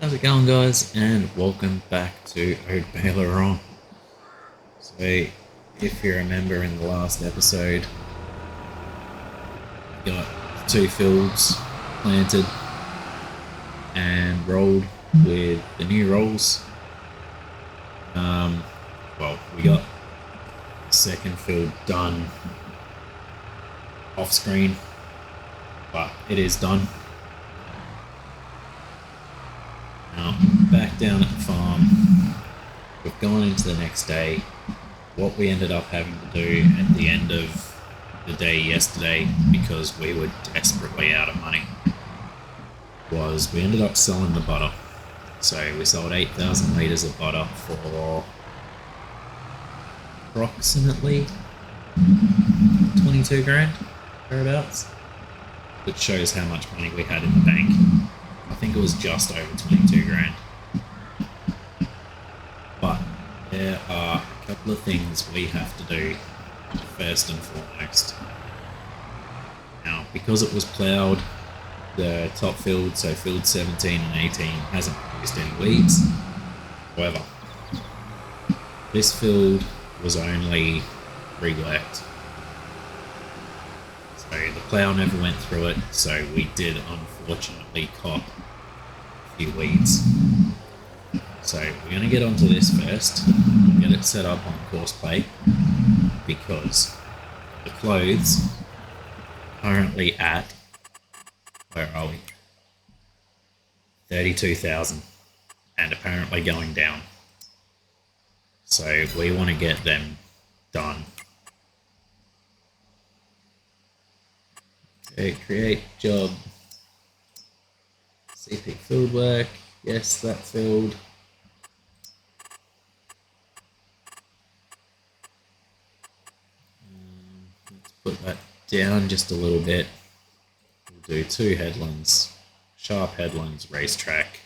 How's it going, guys? And welcome back to Haut Beyleron. So, if you remember in the last episode, we got two fields planted and rolled with the new rolls. We got the second field done off screen, but it is done. Now, back down at the farm, we've gone into the next day. What we ended up having to do at the end of the day yesterday, because we were desperately out of money, was we ended up selling the butter. So we sold 8,000 litres of butter for approximately 22 grand, thereabouts. Which shows how much money we had in the bank. I think it was just over 22 grand. But there are a couple of things we have to do first and foremost. Now, because it was ploughed, the top field, so field 17 and 18, hasn't produced any weeds. However, this field was only reworked. So the plough never went through it, so we did unfortunately cop a few weeds. So we're going to get onto this first, get it set up on course plate, because the clothes currently at, where are we? 32,000, and apparently going down. So we want to get them done. Okay, create job. CP field work. Yes, that field. Let's put that down just a little bit. We'll do 2 headlands. Sharp headlands, racetrack.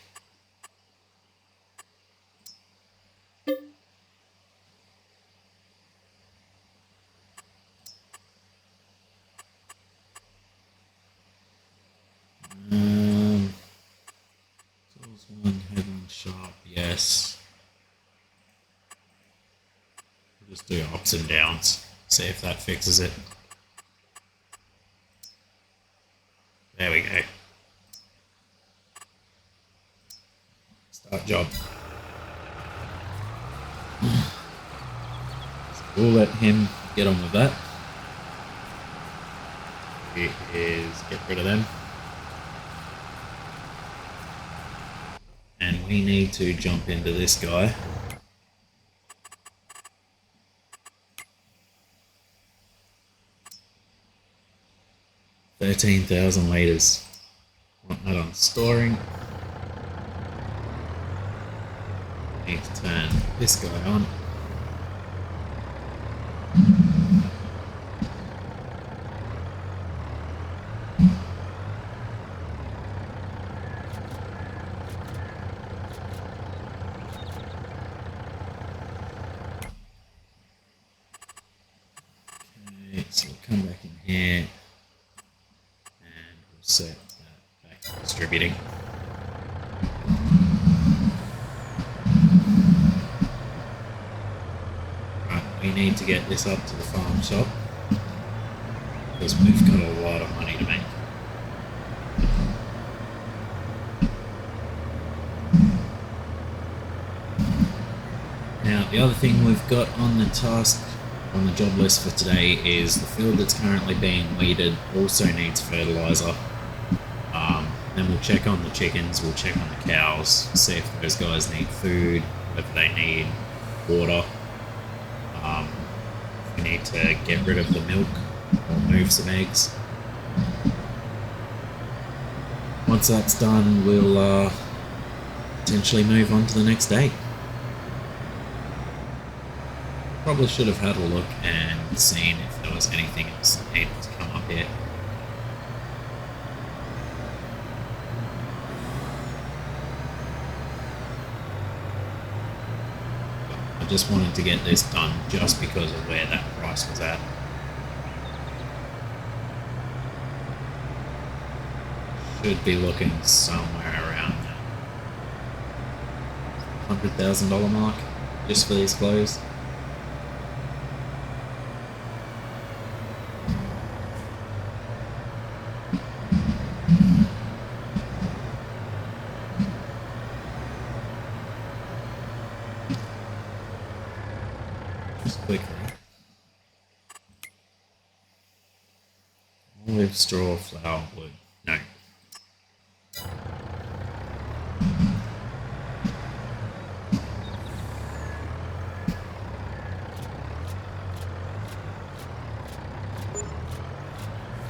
One headland sharp, yes. We'll just do ups and downs. See if that fixes it. There we go. Start job. So we'll let him get on with that. It is get rid of them. And we need to jump into this guy. $13,000 litres. Want that on storing. Need to turn this guy on. So we'll come back in here and we'll set that back to distributing. Right, we need to get this up to the farm shop because we've got a lot of money to make. Now, the other thing we've got on the task on the job list for today is the field that's currently being weeded also needs fertilizer. Then we'll check on the chickens, we'll check on the cows, see if those guys need food, if they need water. We need to get rid of the milk or move some eggs. Once that's done, we'll potentially move on to the next day. Probably should have had a look and seen if there was anything else that needed to come up here. I just wanted to get this done just because of where that price was at. Should be looking somewhere around that. $100,000 mark just for these clothes. Just quickly. Olive, straw, flour, wood. No.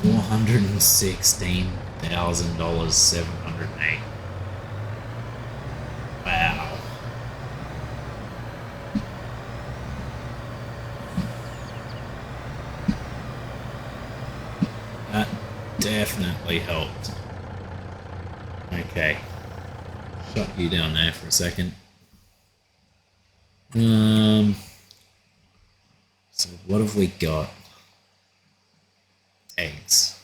$416,000, 708. Wow. That definitely helped. Okay. Shut you down there for a second. So what have we got? Eggs.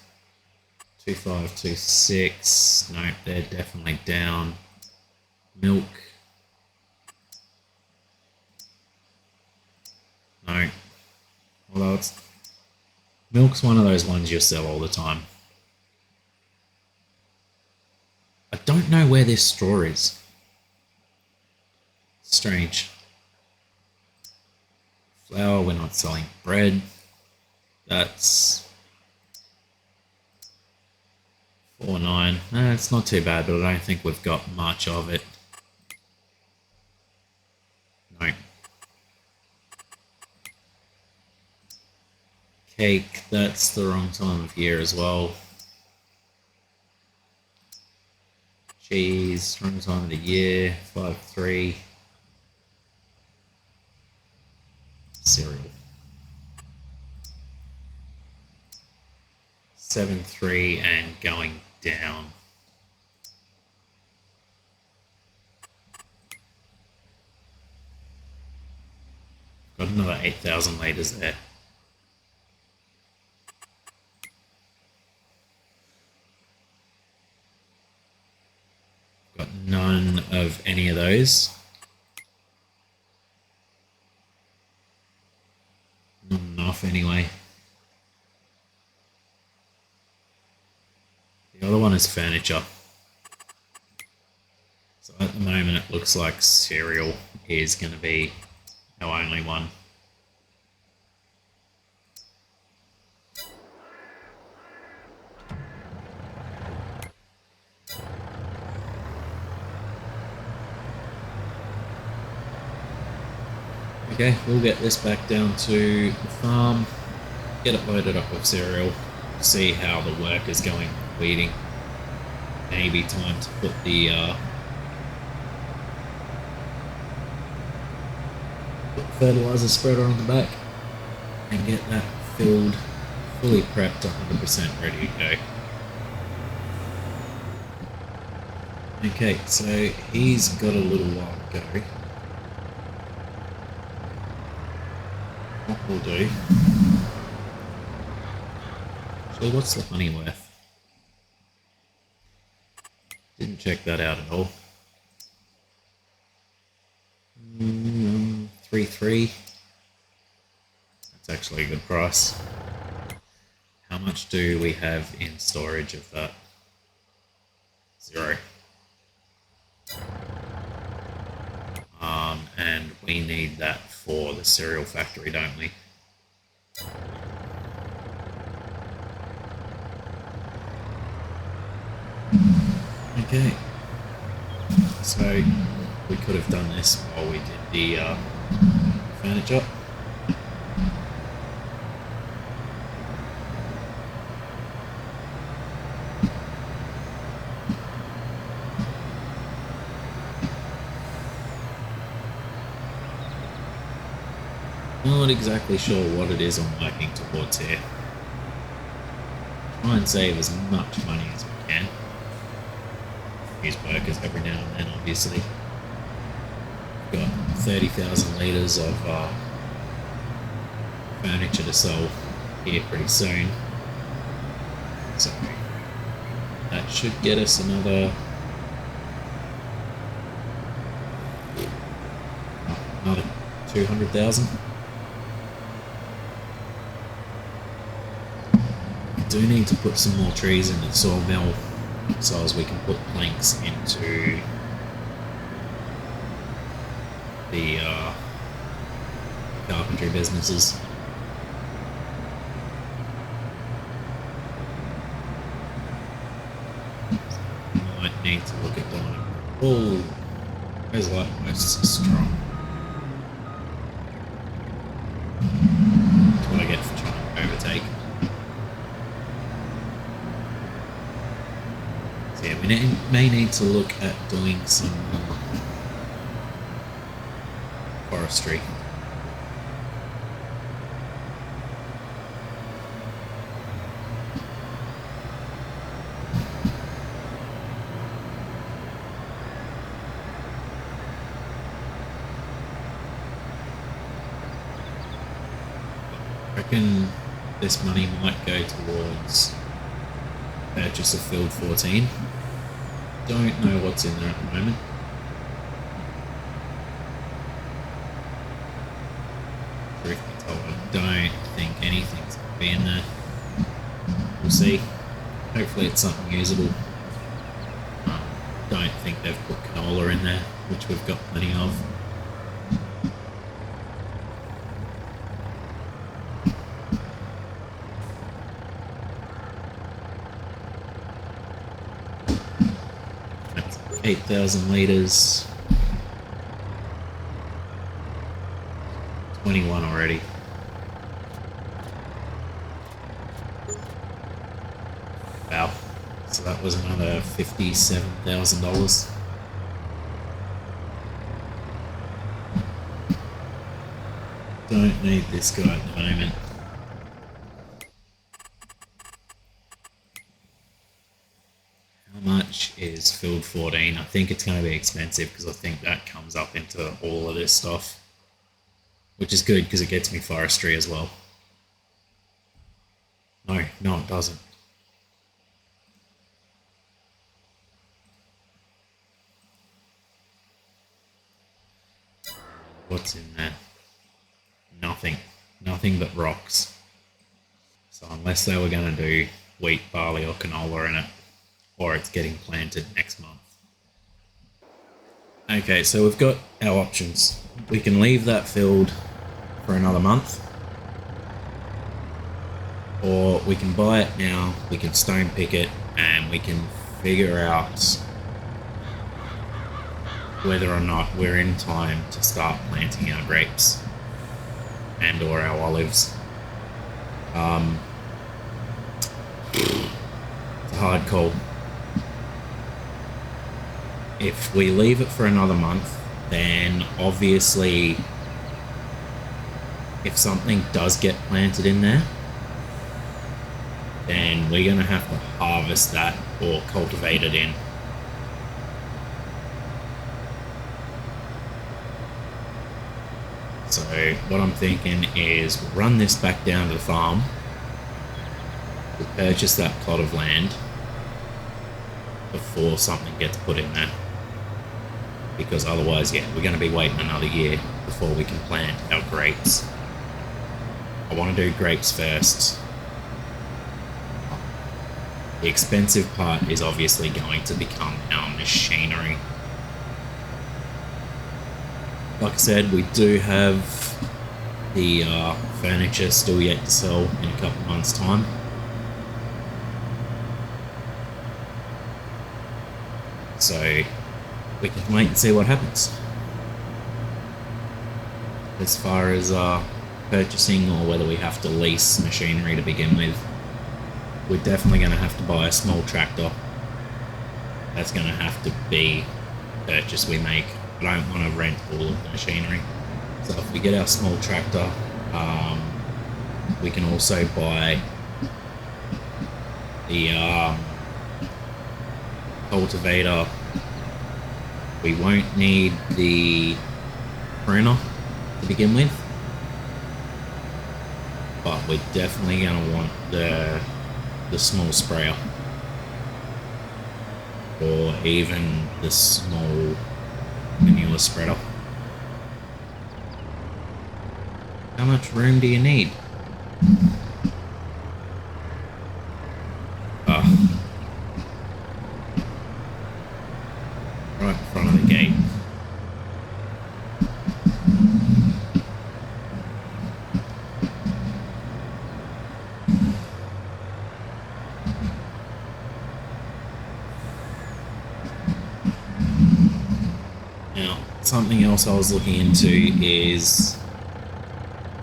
2526. Nope, they're definitely down. Milk. No. Although milk's one of those ones you sell all the time. I don't know where this straw is. Strange. Flour, we're not selling bread. That's 4.9. No, it's not too bad, but I don't think we've got much of it. No. Cake, that's the wrong time of year as well. Cheese, wrong time of the year, 5.3. Cereal. 7.3 and going down. Got another 8,000 litres there. Got none of any of those. Not enough anyway. The other one is furniture. So at the moment it looks like cereal is going to be our only one. Okay, we'll get this back down to the farm, get it loaded up with cereal, see how the work is going with weeding. Maybe time to put the fertilizer spreader on the back and get that filled, fully prepped, 100% ready to go. Okay, so he's got a little while to go. What we'll do... Actually, what's the honey worth? Didn't check that out at all. 3.3. That's actually a good price. How much do we have in storage of that? 0. And we need that for the cereal factory, don't we? Okay. So we could have done this while we did the furniture. Not exactly sure what it is I'm working towards here. Try and save as much money as we can. Use workers every now and then, obviously. We've got 30,000 litres of furniture to sell here pretty soon. So that should get us another another 200,000. We do need to put some more trees in the sawmill so as we can put planks into the carpentry businesses. Might need to look at doing it. Oh, those light posts are strong. That's what I get for trying to overtake. So yeah, we may need to look at doing some forestry. I reckon this money might go towards purchase of field 14. Don't know what's in there at the moment. Truth be told, I don't think anything's going to be in there. We'll see. Hopefully it's something usable. Don't think they've put canola in there, which we've got plenty of. That's 8,000 litres. 21 already. Wow. So that was another $57,000. Don't need this guy at the moment. How much is field 14? I think it's going to be expensive because I think that comes up into all of this stuff. Which is good because it gets me forestry as well. No, it doesn't. What's in there? Nothing. Nothing but rocks. So unless they were going to do wheat, barley or canola in it, or it's getting planted next month. Okay, so we've got our options. We can leave that field for another month, or we can buy it now, we can stone pick it, and we can figure out whether or not we're in time to start planting our grapes and or our olives. It's a hard call. If we leave it for another month, then obviously if something does get planted in there, then we're going to have to harvest that or cultivate it in. So what I'm thinking is we'll run this back down to the farm, we'll purchase that plot of land before something gets put in there. Because otherwise, yeah, we're going to be waiting another year before we can plant our grapes. I want to do grapes first. The expensive part is obviously going to become our machinery. Like I said, we do have the furniture still yet to sell in a couple of months' time. So we can wait and see what happens. As far as purchasing or whether we have to lease machinery to begin with, we're definitely going to have to buy a small tractor. That's going to have to be a purchase we make. I don't want to rent all of the machinery. So if we get our small tractor, we can also buy the cultivator. We won't need the pruner to begin with, but we're definitely going to want the small sprayer, or even the small manure spreader. How much room do you need? Oh, right in front of the gate. Now, something else I was looking into is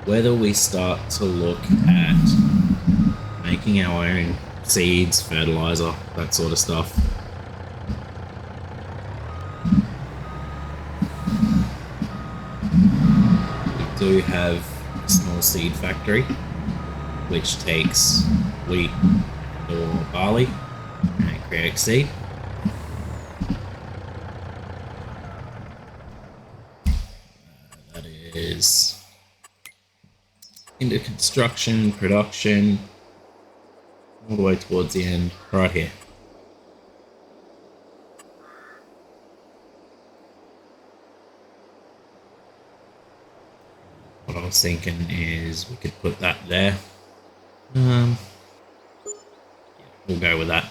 whether we start to look at making our own seeds, fertilizer, that sort of stuff. We do have a small seed factory which takes wheat or barley and creates seed. That is into construction, production, all the way towards the end, right here. What I was thinking is we could put that there. Yeah, we'll go with that.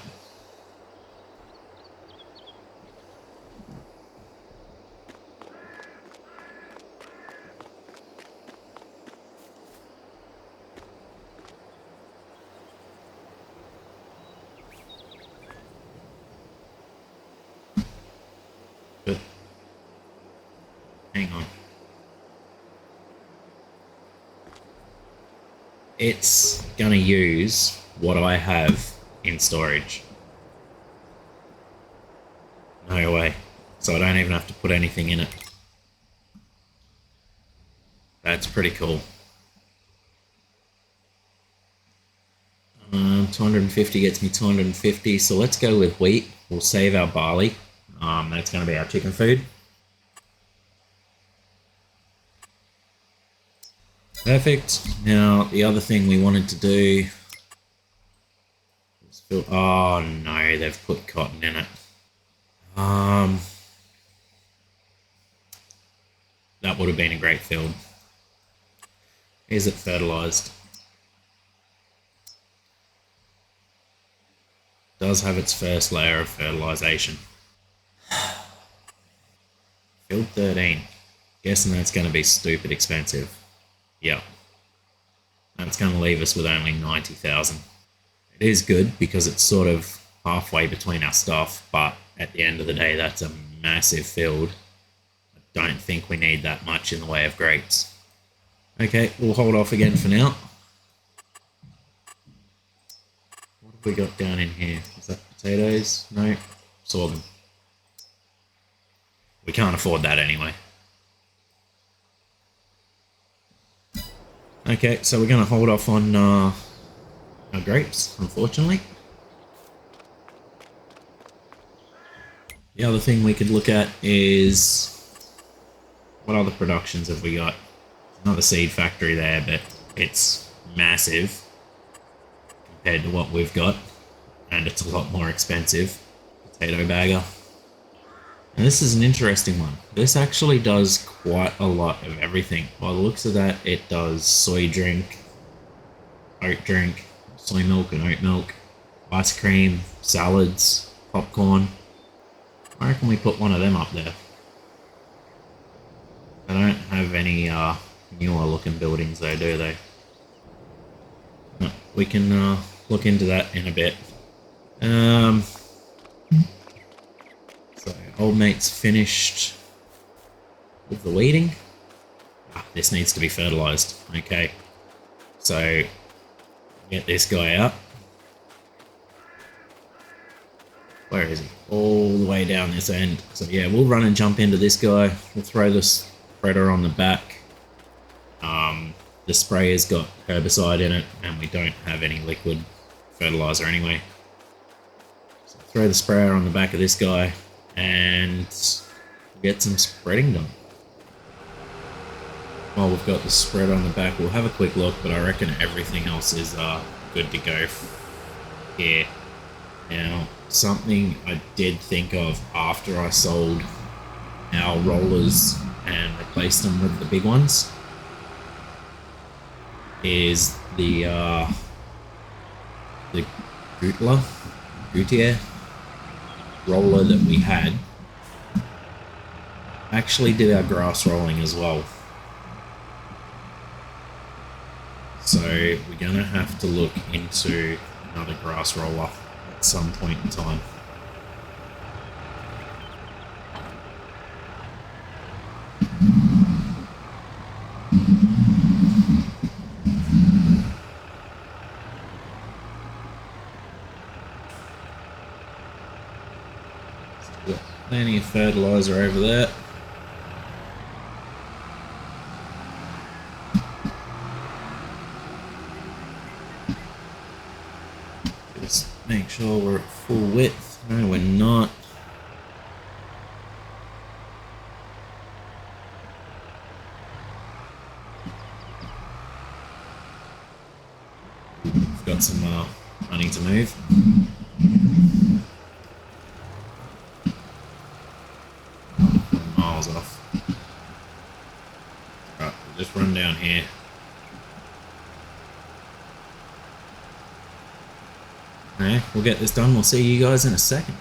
But hang on. It's gonna use what I have in storage. No way. So I don't even have to put anything in it. That's pretty cool. 250 gets me 250, so let's go with wheat. We'll save our barley. That's going to be our chicken food. Perfect. Now, the other thing we wanted to do was fill... Oh no, they've put cotton in it. That would have been a great field. Is it fertilized? Does have its first layer of fertilization. Field 13. Guessing that's going to be stupid expensive. Yep. That's going to leave us with only 90,000. It is good because it's sort of halfway between our stuff, but at the end of the day, that's a massive field. I don't think we need that much in the way of grapes. Okay, we'll hold off again for now. What have we got down in here? Is that potatoes? No, sorghum. We can't afford that anyway. Okay, so we're going to hold off on our grapes, unfortunately. The other thing we could look at is what other productions have we got? Another seed factory there, but it's massive compared to what we've got, and it's a lot more expensive. Potato bagger. And this is an interesting one. This actually does quite a lot of everything. By the looks of that, it does soy drink, oat drink, soy milk and oat milk, ice cream, salads, popcorn. I reckon we put one of them up there. They don't have any newer looking buildings though, do they? No, we can look into that in a bit. So old mate's finished with the weeding. This needs to be fertilized. Okay, so get this guy out. Where is he? All the way down this end. So yeah, we'll run and jump into this guy. We'll throw this spreader on the back. The sprayer's got herbicide in it, and we don't have any liquid fertilizer anyway. So throw the sprayer on the back of this guy and get some spreading done. While we've got the spread on the back, we'll have a quick look, but I reckon everything else is good to go here. Now, something I did think of after I sold our rollers and replaced them with the big ones is the Gouttiere roller that we had actually did our grass rolling as well. So we're going to have to look into another grass roller at some point in time. Got plenty of fertilizer over there. Just make sure we're at full width. No, we're not. We've got some honey to move. Miles off. Right, we'll just run down here. Okay, we'll get this done. We'll see you guys in a second.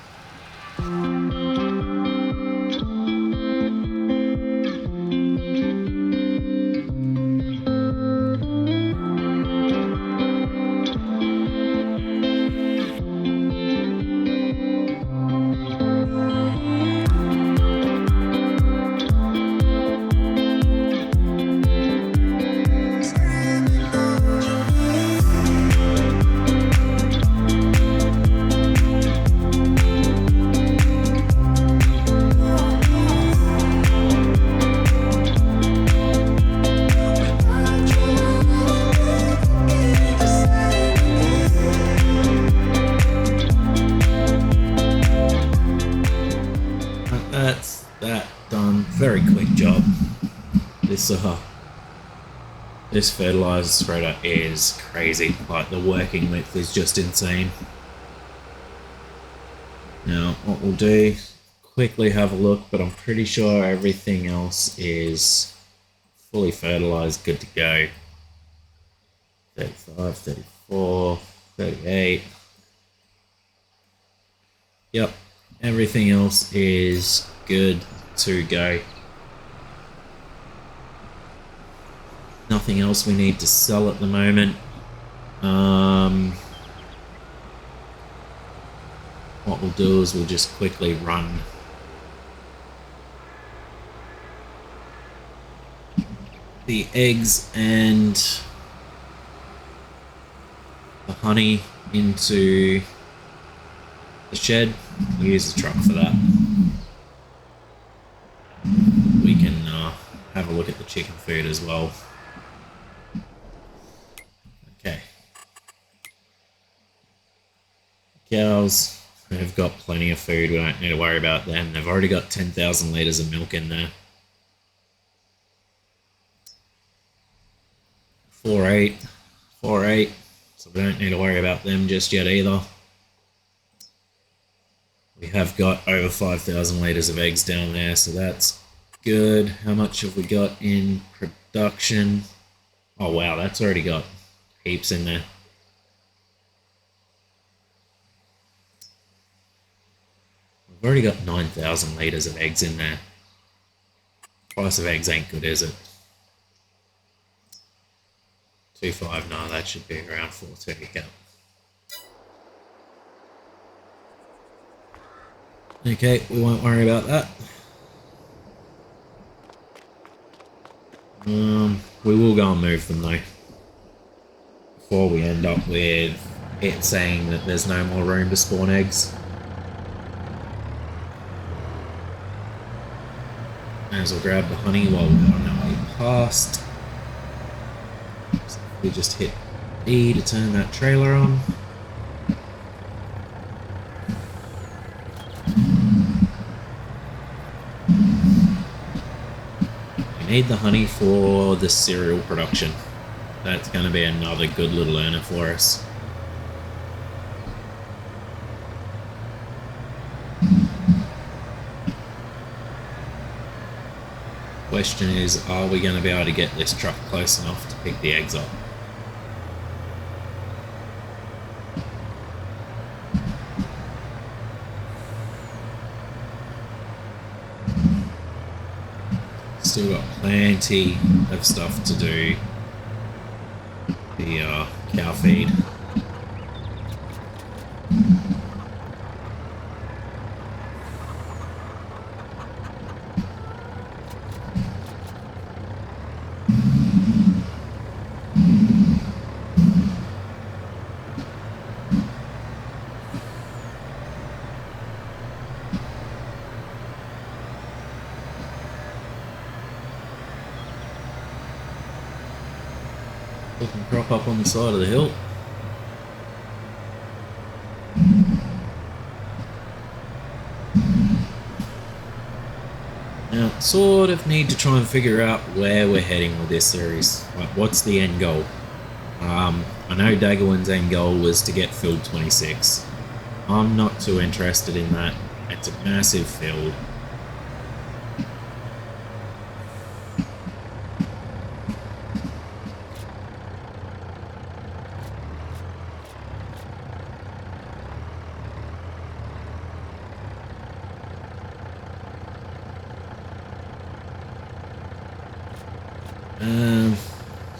That's that done. Very quick job. This fertilizer spreader is crazy. Like, the working width is just insane. Now what we'll do, quickly have a look, but I'm pretty sure everything else is fully fertilized, good to go. 35, 34, 38. Yep, everything else is good to go. Nothing else we need to sell at the moment. What we'll do is we'll just quickly run the eggs and the honey into the shed. We'll use the truck for that. We can have a look at the chicken food as well. Okay. Cows have got plenty of food. We don't need to worry about them. They've already got 10,000 litres of milk in there. 4.8. 4.8. So we don't need to worry about them just yet either. We have got over 5,000 litres of eggs down there, so that's good. How much have we got in production? Oh wow, that's already got heaps in there. We've already got 9,000 litres of eggs in there. Price of eggs ain't good, is it? 2.5, no, that should be around 4.2. Yeah. Okay, we won't worry about that. We will go and move them though, before we end up with it saying that there's no more room to spawn eggs. May as well grab the honey while we're on our way past. So we just hit E to turn that trailer on. We need the honey for the cereal production. That's going to be another good little earner for us. Question is, are we going to be able to get this truck close enough to pick the eggs up? Still got plenty of stuff to do. The cow feed. Looking crop up on the side of the hill. Now, sort of need to try and figure out where we're heading with this series. Like, what's the end goal? I know Daggerwin's end goal was to get field 26. I'm not too interested in that. It's a massive field.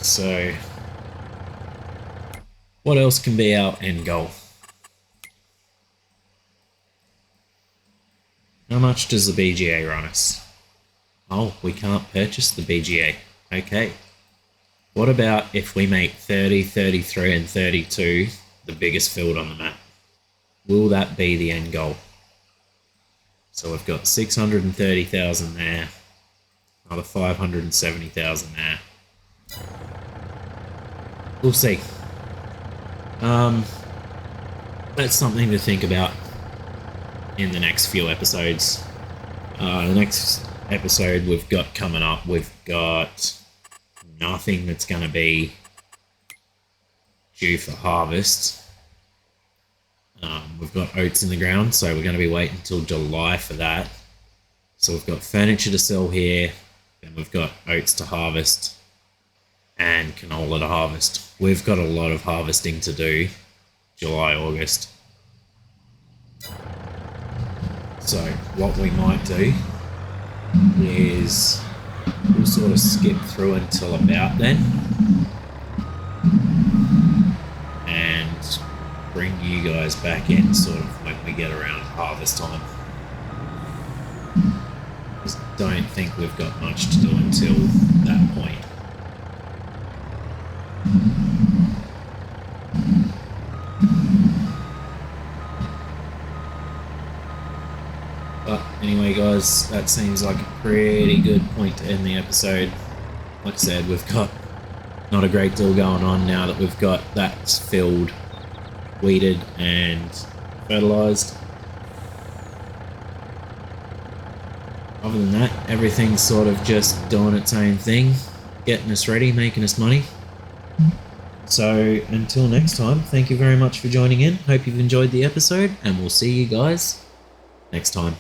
So what else can be our end goal? How much does the BGA run us? Oh, we can't purchase the BGA. Okay. What about if we make 30, 33 and 32 the biggest field on the map? Will that be the end goal? So we've got 630,000 there, another 570,000 there. We'll see. That's something to think about in the next few episodes. The next episode we've got coming up, we've got nothing that's going to be due for harvest. We've got oats in the ground, so we're going to be waiting until July for that. So we've got furniture to sell here, then we've got oats to harvest and canola to harvest. We've got a lot of harvesting to do, July, August. So what we might do is we'll sort of skip through until about then and bring you guys back in sort of when we get around harvest time. Just don't think we've got much to do until that point. But anyway guys, that seems like a pretty good point to end the episode. Like I said, we've got not a great deal going on now that we've got that field weeded and fertilised. Other than that, everything's sort of just doing its own thing, getting us ready, making us money. So until next time, thank you very much for joining in. Hope you've enjoyed the episode, and we'll see you guys next time.